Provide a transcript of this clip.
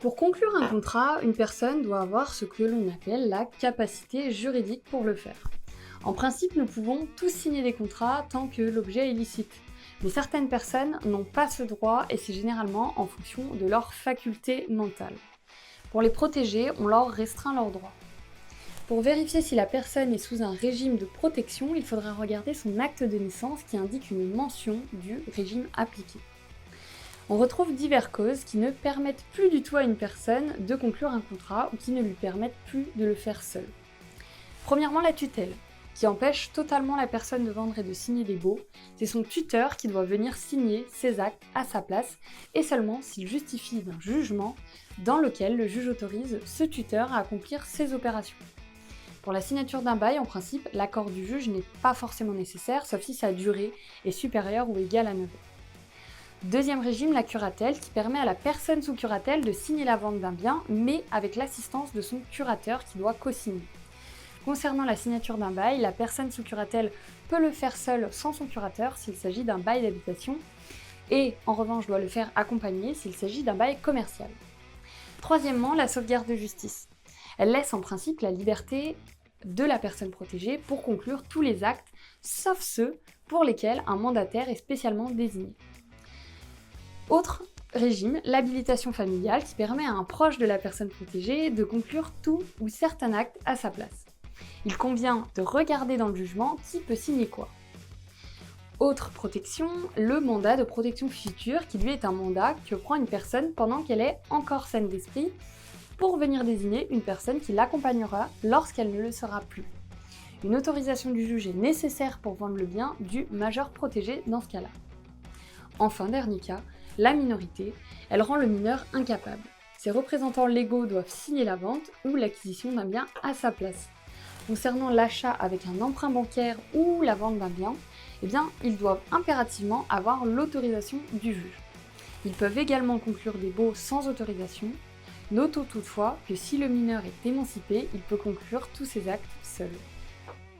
Pour conclure un contrat, une personne doit avoir ce que l'on appelle la capacité juridique pour le faire. En principe, nous pouvons tous signer des contrats tant que l'objet est licite. Mais certaines personnes n'ont pas ce droit et c'est généralement en fonction de leur faculté mentale. Pour les protéger, on leur restreint leurs droits. Pour vérifier si la personne est sous un régime de protection, il faudra regarder son acte de naissance qui indique une mention du régime appliqué. On retrouve diverses causes qui ne permettent plus du tout à une personne de conclure un contrat ou qui ne lui permettent plus de le faire seule. Premièrement, la tutelle, qui empêche totalement la personne de vendre et de signer des baux. C'est son tuteur qui doit venir signer ses actes à sa place et seulement s'il justifie d'un jugement dans lequel le juge autorise ce tuteur à accomplir ses opérations. Pour la signature d'un bail, en principe, l'accord du juge n'est pas forcément nécessaire, sauf si sa durée est supérieure ou égale à 9 ans. Deuxième régime, la curatelle, qui permet à la personne sous curatelle de signer la vente d'un bien, mais avec l'assistance de son curateur qui doit co-signer. Concernant la signature d'un bail, la personne sous curatelle peut le faire seule sans son curateur s'il s'agit d'un bail d'habitation et en revanche doit le faire accompagné s'il s'agit d'un bail commercial. Troisièmement, la sauvegarde de justice. Elle laisse en principe la liberté de la personne protégée pour conclure tous les actes, sauf ceux pour lesquels un mandataire est spécialement désigné. Autre régime, l'habilitation familiale qui permet à un proche de la personne protégée de conclure tout ou certains actes à sa place. Il convient de regarder dans le jugement qui peut signer quoi. Autre protection, le mandat de protection future qui lui est un mandat que prend une personne pendant qu'elle est encore saine d'esprit pour venir désigner une personne qui l'accompagnera lorsqu'elle ne le sera plus. Une autorisation du juge est nécessaire pour vendre le bien du majeur protégé dans ce cas-là. Enfin, dernier cas, la minorité, elle rend le mineur incapable. Ses représentants légaux doivent signer la vente ou l'acquisition d'un bien à sa place. Concernant l'achat avec un emprunt bancaire ou la vente d'un bien, ils doivent impérativement avoir l'autorisation du juge. Ils peuvent également conclure des baux sans autorisation. Notons toutefois que si le mineur est émancipé, il peut conclure tous ses actes seul.